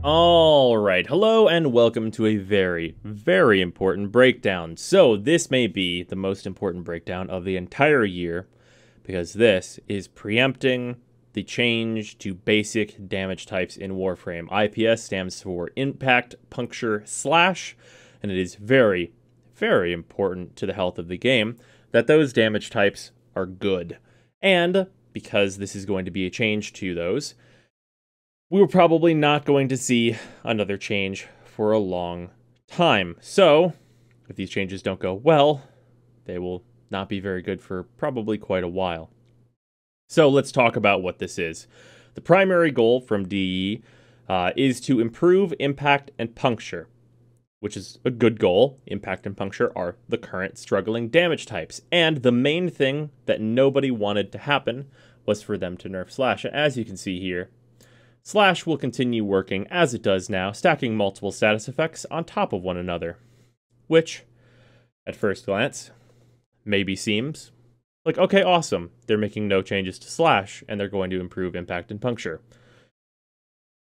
Alright, hello and welcome to a very, very important breakdown. So this may be the most important breakdown of the entire year, because this is preempting the change to basic damage types in Warframe. IPS stands for Impact, Puncture, Slash, and it is very, very important to the health of the game that those damage types are good. And because this is going to be a change to those, we were probably not going to see another change for a long time. So, if these changes don't go well, they will not be very good for probably quite a while. So let's talk about what this is. The primary goal from DE is to improve impact and puncture, which is a good goal. Impact and puncture are the current struggling damage types. And the main thing that nobody wanted to happen was for them to nerf Slash. And as you can see here, Slash will continue working as it does now, stacking multiple status effects on top of one another, which, at first glance, maybe seems like, okay, awesome, they're making no changes to Slash, and they're going to improve impact and puncture.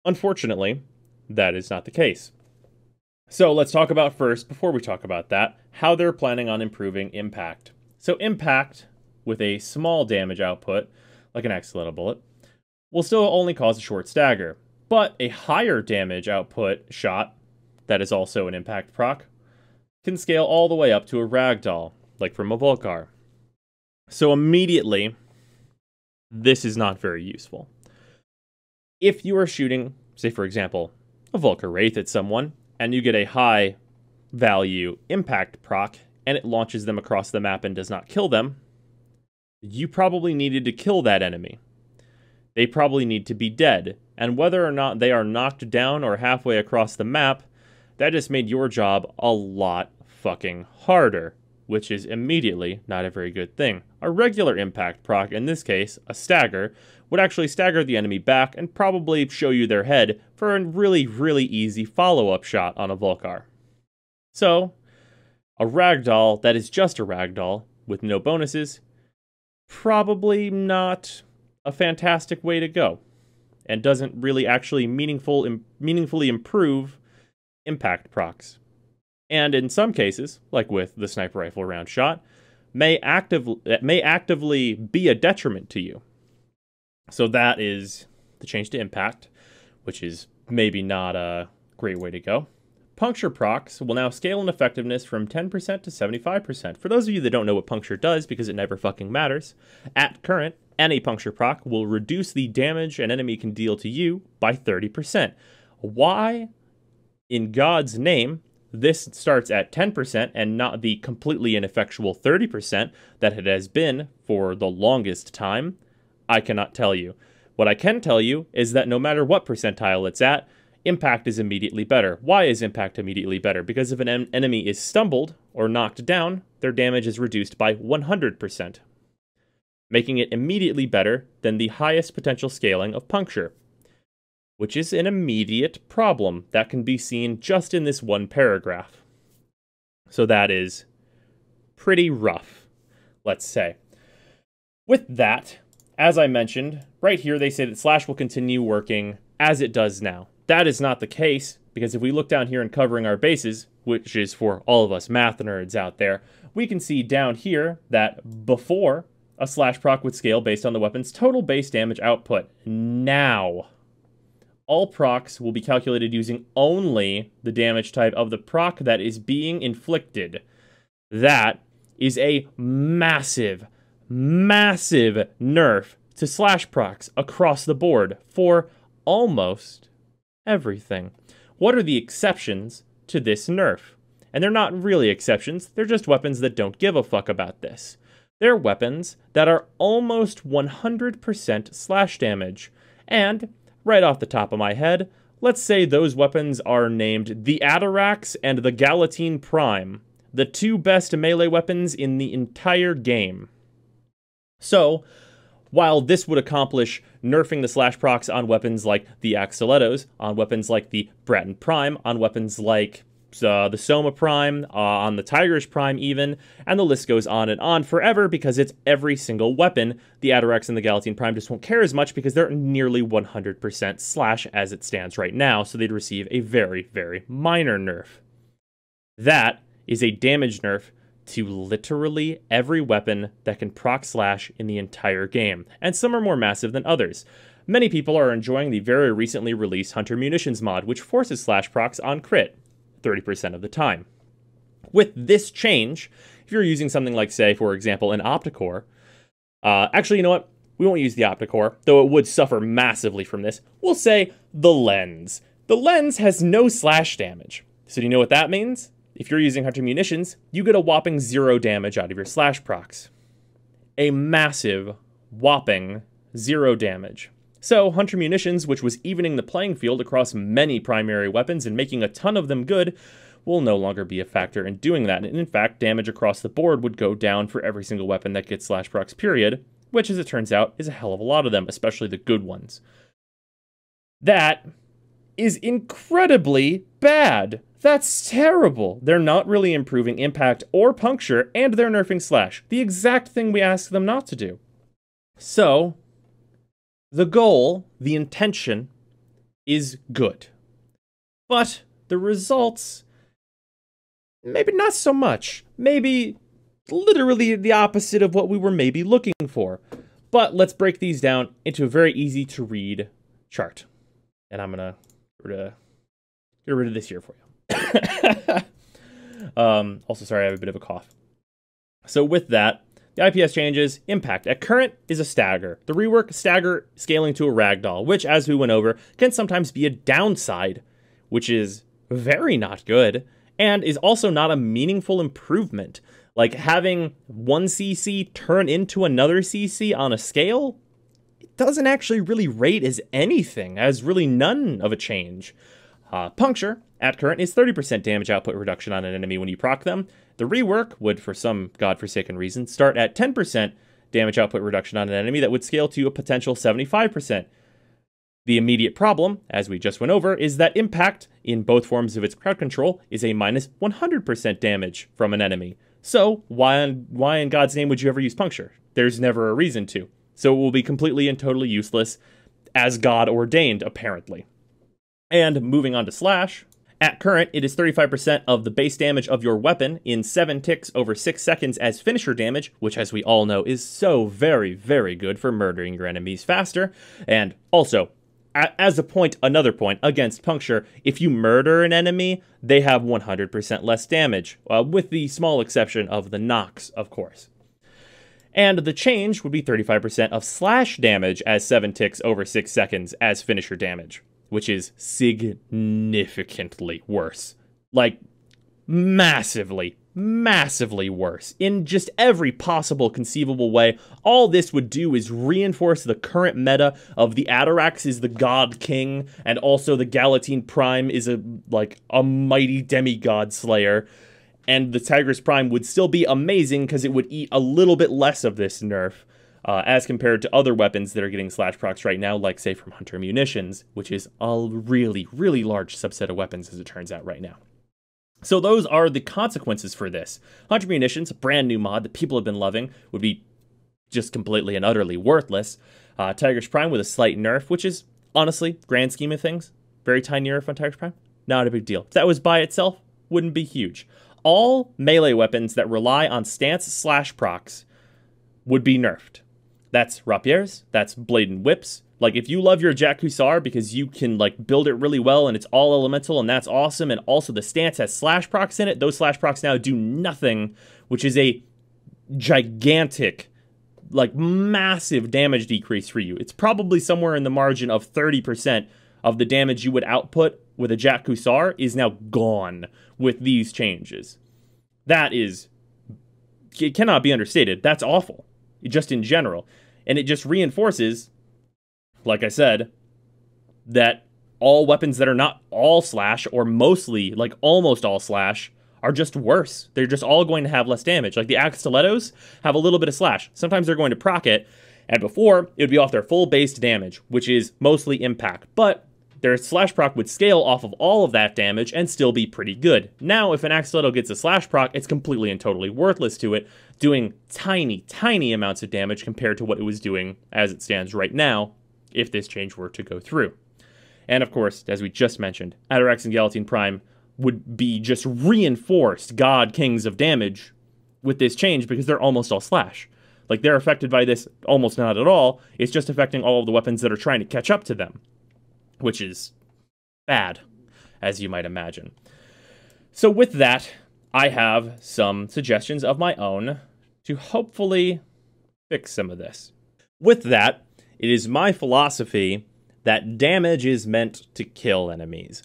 Unfortunately, that is not the case. So let's talk about first, before we talk about that, how they're planning on improving impact. So impact, with a small damage output, like an accidental bullet, will still only cause a short stagger, but a higher damage output shot, that is also an impact proc, can scale all the way up to a ragdoll, like from a Volcar. So immediately, this is not very useful. If you are shooting, say for example, a Volcar Wraith at someone, and you get a high value impact proc, and it launches them across the map and does not kill them, you probably needed to kill that enemy. They probably need to be dead, and whether or not they are knocked down or halfway across the map, that just made your job a lot fucking harder, which is immediately not a very good thing. A regular impact proc, in this case, a stagger, would actually stagger the enemy back and probably show you their head for a really, really easy follow-up shot on a Volcar. So, a ragdoll that is just a ragdoll, with no bonuses, probably not a fantastic way to go, and doesn't really actually meaningfully improve impact procs. And in some cases, like with the sniper rifle round shot, may actively be a detriment to you. So that is the change to impact, which is maybe not a great way to go. Puncture procs will now scale in effectiveness from 10% to 75%. For those of you that don't know what puncture does, because it never fucking matters, at current, any puncture proc will reduce the damage an enemy can deal to you by 30%. Why, in God's name, this starts at 10% and not the completely ineffectual 30% that it has been for the longest time, I cannot tell you. What I can tell you is that no matter what percentile it's at, impact is immediately better. Why is impact immediately better? Because if an enemy is stumbled or knocked down, their damage is reduced by 100%. Making it immediately better than the highest potential scaling of puncture, which is an immediate problem that can be seen just in this one paragraph. So that is pretty rough, let's say. With that, as I mentioned, right here they say that Slash will continue working as it does now. That is not the case, because if we look down here and covering our bases, which is for all of us math nerds out there, we can see down here that before, a Slash proc would scale based on the weapon's total base damage output. Now, all procs will be calculated using only the damage type of the proc that is being inflicted. That is a massive, massive nerf to Slash procs across the board for almost everything. What are the exceptions to this nerf? And they're not really exceptions, they're just weapons that don't give a fuck about this. They're weapons that are almost 100% slash damage. And, right off the top of my head, let's say those weapons are named the Atarax and the Galatine Prime, the two best melee weapons in the entire game. So, while this would accomplish nerfing the slash procs on weapons like the Axtilettos, on weapons like the Bratton Prime, on weapons like the Soma Prime, on the Tiger's Prime even, and the list goes on and on forever because it's every single weapon. The Atarax and the Galatine Prime just won't care as much because they're nearly 100% slash as it stands right now, so they'd receive a very, very minor nerf. That is a damage nerf to literally every weapon that can proc slash in the entire game, and some are more massive than others. Many people are enjoying the very recently released Hunter Munitions mod, which forces slash procs on crit 30% of the time. With this change, if you're using something like, say, for example, an Opticore, actually, you know what? We won't use the Opticore, though it would suffer massively from this. We'll say the Lens. The Lens has no slash damage. So do you know what that means? If you're using Hunter Munitions, you get a whopping 0 damage out of your slash procs. A massive, whopping 0 damage. So, Hunter Munitions, which was evening the playing field across many primary weapons and making a ton of them good, will no longer be a factor in doing that. And in fact, damage across the board would go down for every single weapon that gets slash procs, period, which, as it turns out, is a hell of a lot of them, especially the good ones. That is incredibly bad. That's terrible. They're not really improving impact or puncture, and they're nerfing slash, the exact thing we asked them not to do. So, the goal, the intention, is good. But the results, maybe not so much. Maybe literally the opposite of what we were maybe looking for. But let's break these down into a very easy to read chart. And I'm going to get rid of this here for you. Also, sorry, I have a bit of a cough. So with that, the IPS changes. Impact at current is a stagger. The rework stagger scaling to a ragdoll, which, as we went over, can sometimes be a downside, which is very not good, and is also not a meaningful improvement. Like having one CC turn into another CC on a scale, it doesn't actually really rate as anything, as really none of a change. Puncture at current is 30% damage output reduction on an enemy when you proc them. The rework would, for some godforsaken reason, start at 10% damage output reduction on an enemy that would scale to a potential 75%. The immediate problem, as we just went over, is that impact, in both forms of its crowd control, is a minus 100% damage from an enemy. So, why in God's name would you ever use puncture? There's never a reason to. So it will be completely and totally useless, as God ordained, apparently. And moving on to slash. At current, it is 35% of the base damage of your weapon in 7 ticks over 6 seconds as finisher damage, which, as we all know, is so very, very good for murdering your enemies faster. And also, as a point, another point, against puncture, if you murder an enemy, they have 100% less damage, with the small exception of the knocks, of course. And the change would be 35% of slash damage as 7 ticks over 6 seconds as finisher damage, which is significantly worse. Like, massively, massively worse. In just every possible conceivable way, all this would do is reinforce the current meta of the Atarax is the God King, and also the Galatine Prime is a mighty demigod slayer. And the Tiger's Prime would still be amazing because it would eat a little bit less of this nerf, as compared to other weapons that are getting slash procs right now, like, say, from Hunter Munitions, which is a really, really large subset of weapons, as it turns out right now. So those are the consequences for this. Hunter Munitions, a brand new mod that people have been loving, would be just completely and utterly worthless. Tiger's Prime with a slight nerf, which is, honestly, grand scheme of things, very tiny nerf on Tiger's Prime, not a big deal. If that was by itself, wouldn't be huge. All melee weapons that rely on stance slash procs would be nerfed. That's rapiers, that's blade and whips. Like, if you love your Jack Hussar because you can, build it really well and it's all elemental and that's awesome, and also the stance has slash procs in it, those slash procs now do nothing, which is a gigantic, massive damage decrease for you. It's probably somewhere in the margin of 30% of the damage you would output with a Jack Hussar is now gone with these changes. That is, it cannot be understated. That's awful, just in general. And it just reinforces, like I said, that all weapons that are not all slash, or mostly, almost all slash, are just worse. They're just all going to have less damage. Like the Axe Stilettos have a little bit of slash. Sometimes they're going to proc it, and before, it would be off their full base damage, which is mostly impact. But their slash proc would scale off of all of that damage and still be pretty good. Now, if an Axolotl gets a slash proc, it's completely and totally worthless to it, doing tiny, tiny amounts of damage compared to what it was doing as it stands right now, if this change were to go through. And of course, as we just mentioned, Atarax and Galatine Prime would be just reinforced god kings of damage with this change because they're almost all slash. Like, they're affected by this almost not at all. It's just affecting all of the weapons that are trying to catch up to them, which is bad, as you might imagine. So with that, I have some suggestions of my own to hopefully fix some of this. With that, it is my philosophy that damage is meant to kill enemies.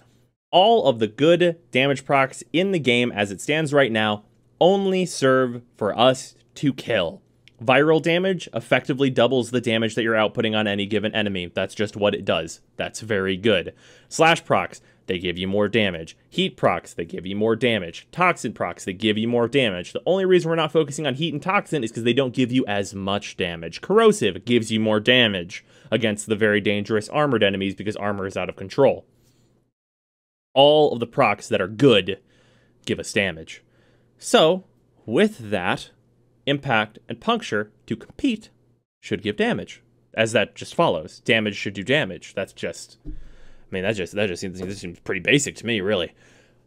All of the good damage procs in the game as it stands right now only serve for us to kill. Viral damage effectively doubles the damage that you're outputting on any given enemy. That's just what it does. That's very good. Slash procs, they give you more damage. Heat procs, they give you more damage. Toxin procs, they give you more damage. The only reason we're not focusing on heat and toxin is because they don't give you as much damage. Corrosive gives you more damage against the very dangerous armored enemies because armor is out of control. All of the procs that are good give us damage. So, with that, impact and puncture to compete should give damage, as that just follows. Damage should do damage. That's just, I mean, that just seems pretty basic to me, really.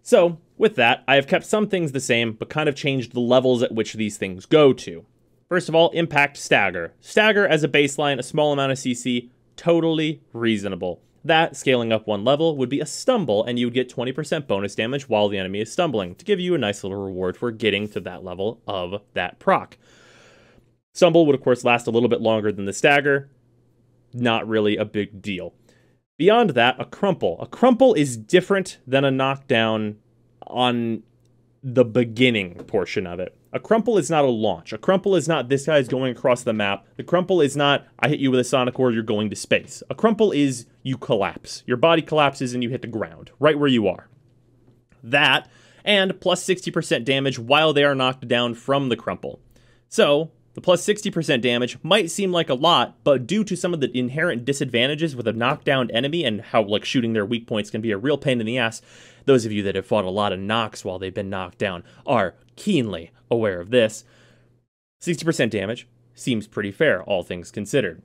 So with that, I have kept some things the same, but kind of changed the levels at which these things go to. First of all, impact stagger. Stagger as a baseline, a small amount of CC, totally reasonable. That, scaling up one level, would be a stumble, and you would get 20% bonus damage while the enemy is stumbling, to give you a nice little reward for getting to that level of that proc. Stumble would, of course, last a little bit longer than the stagger. Not really a big deal. Beyond that, a crumple. A crumple is different than a knockdown on the beginning portion of it. A crumple is not a launch. A crumple is not this guy's going across the map. The crumple is not I hit you with a sonic or you're going to space. A crumple is you collapse. Your body collapses and you hit the ground, right where you are. That, and plus 60% damage while they are knocked down from the crumple. So, the plus 60% damage might seem like a lot, but due to some of the inherent disadvantages with a knockdown enemy and how like shooting their weak points can be a real pain in the ass, those of you that have fought a lot of knocks while they've been knocked down are keenly aware of this. 60% damage seems pretty fair, all things considered.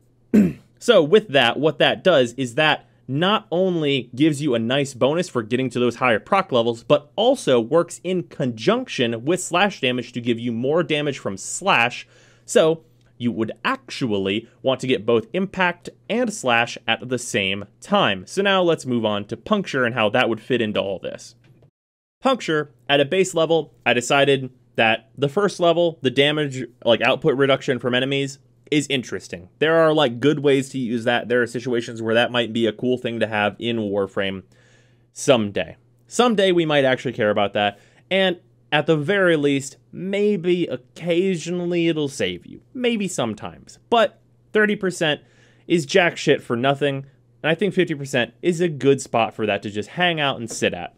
So with that, what that does is that not only gives you a nice bonus for getting to those higher proc levels, but also works in conjunction with slash damage to give you more damage from slash. So you would actually want to get both impact and slash at the same time. So now let's move on to puncture and how that would fit into all this. Puncture, at a base level, I decided that the first level, the damage, like output reduction from enemies, is interesting. There are like good ways to use that. There are situations where that might be a cool thing to have in Warframe someday. Someday we might actually care about that. And at the very least, maybe occasionally it'll save you. Maybe sometimes. But 30% is jack shit for nothing. And I think 50% is a good spot for that to just hang out and sit at.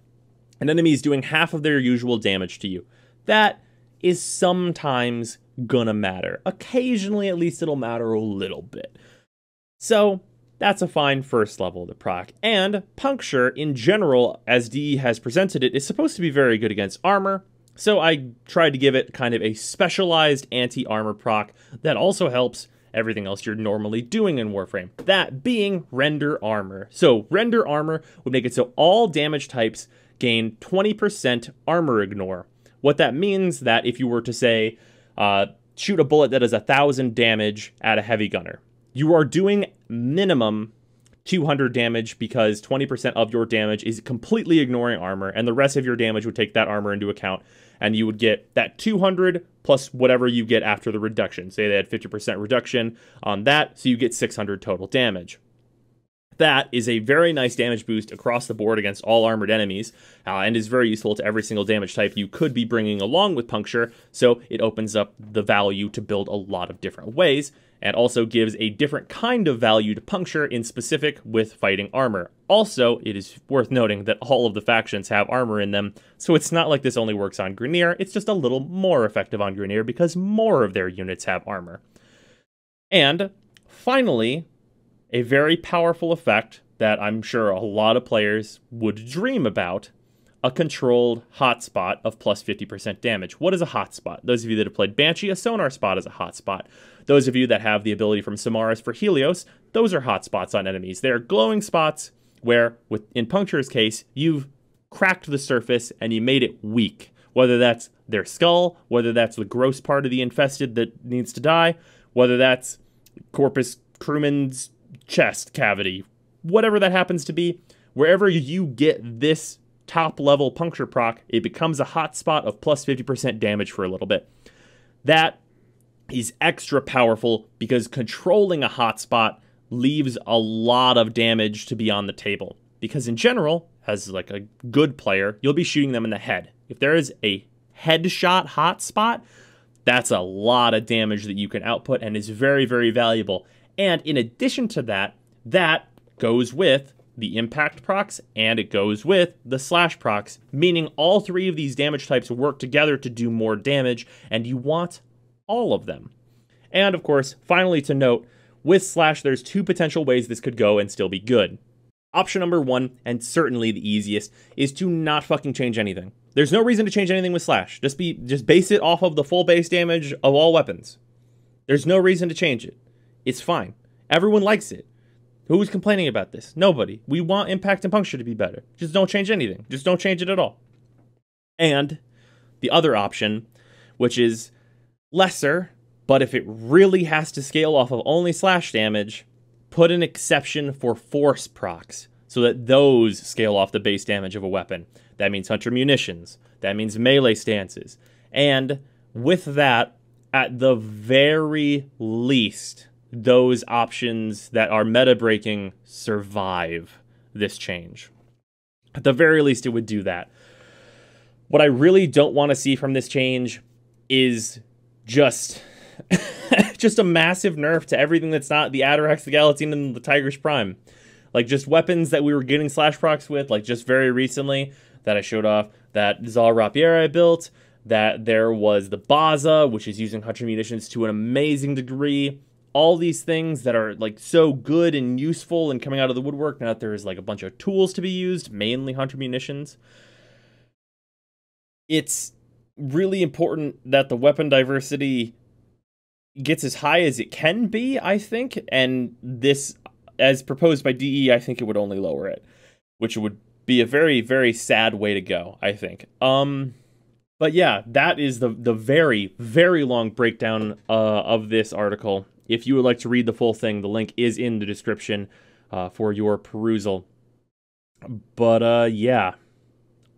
An enemy is doing half of their usual damage to you. That is sometimes gonna matter. Occasionally, at least, it'll matter a little bit. So that's a fine first level of the proc. And puncture, in general, as DE has presented it, is supposed to be very good against armor. So I tried to give it kind of a specialized anti-armor proc that also helps everything else you're normally doing in Warframe. That being render armor. So render armor would make it so all damage types gain 20% armor ignore. What that means that if you were to say, shoot a bullet that does 1,000 damage at a heavy gunner, you are doing minimum 200 damage because 20% of your damage is completely ignoring armor, and the rest of your damage would take that armor into account, and you would get that 200 plus whatever you get after the reduction. Say they had 50% reduction on that, so you get 600 total damage. That is a very nice damage boost across the board against all armored enemies, and is very useful to every single damage type you could be bringing along with puncture, so it opens up the value to build a lot of different ways, and also gives a different kind of value to puncture in specific with fighting armor. Also, it is worth noting that all of the factions have armor in them, so it's not like this only works on Grineer, it's just a little more effective on Grineer because more of their units have armor. And finally, a very powerful effect that I'm sure a lot of players would dream about: a controlled hotspot of plus 50% damage. What is a hotspot? Those of you that have played Banshee, a sonar spot is a hotspot. Those of you that have the ability from Samaras for Helios, those are hotspots on enemies. They're glowing spots where, in Puncture's case, you've cracked the surface and you made it weak. Whether that's their skull, whether that's the gross part of the infested that needs to die, whether that's Corpus Crewman's chest cavity, whatever that happens to be, wherever you get this top level puncture proc, it becomes a hotspot of plus 50% damage for a little bit. That is extra powerful because controlling a hotspot leaves a lot of damage to be on the table. Because in general, as like a good player, you'll be shooting them in the head. If there is a headshot hotspot, that's a lot of damage that you can output and is very, very valuable. And in addition to that, that goes with the impact procs and it goes with the slash procs, meaning all three of these damage types work together to do more damage, and you want all of them. And of course, finally to note, with slash, there's two potential ways this could go and still be good. Option number one, and certainly the easiest, is to not fucking change anything. There's no reason to change anything with slash. Just base it off of the full base damage of all weapons. There's no reason to change it. It's fine. Everyone likes it. Who's complaining about this? Nobody. We want impact and puncture to be better. Just don't change anything. Just don't change it at all. And the other option, which is lesser, but if it really has to scale off of only slash damage, put an exception for force procs so that those scale off the base damage of a weapon. That means hunter munitions. That means melee stances. And with that, at the very least, those options that are meta breaking survive this change. At the very least, it would do that. What I really don't want to see from this change is just a massive nerf to everything that's not the Atarax, the Galatine, and the Tigris Prime. Like, just weapons that we were getting slash procs with, like, just very recently that I showed off, that Zal Rapier I built, that there was the Baza, which is using hunter munitions to an amazing degree. All these things that are, like, so good and useful and coming out of the woodwork. Now that there's, like, a bunch of tools to be used, mainly hunter munitions. It's really important that the weapon diversity gets as high as it can be, I think. And this, as proposed by DE, I think it would only lower it, which would be a very, very sad way to go, I think. But yeah, that is the very, very long breakdown of this article. If you would like to read the full thing, the link is in the description for your perusal. But yeah,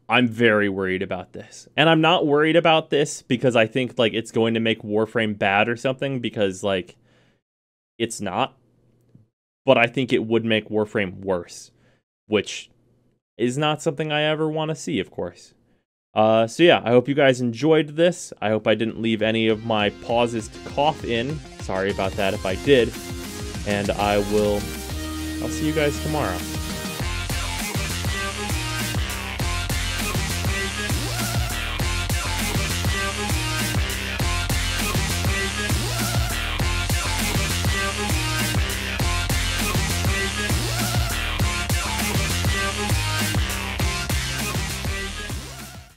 I'm very worried about this. And I'm not worried about this because I think, like, it's going to make Warframe bad or something, because, like, it's not. But I think it would make Warframe worse, which is not something I ever want to see, of course. So yeah, I hope you guys enjoyed this. I hope I didn't leave any of my pauses to cough in. Sorry about that if I did. And I'll see you guys tomorrow.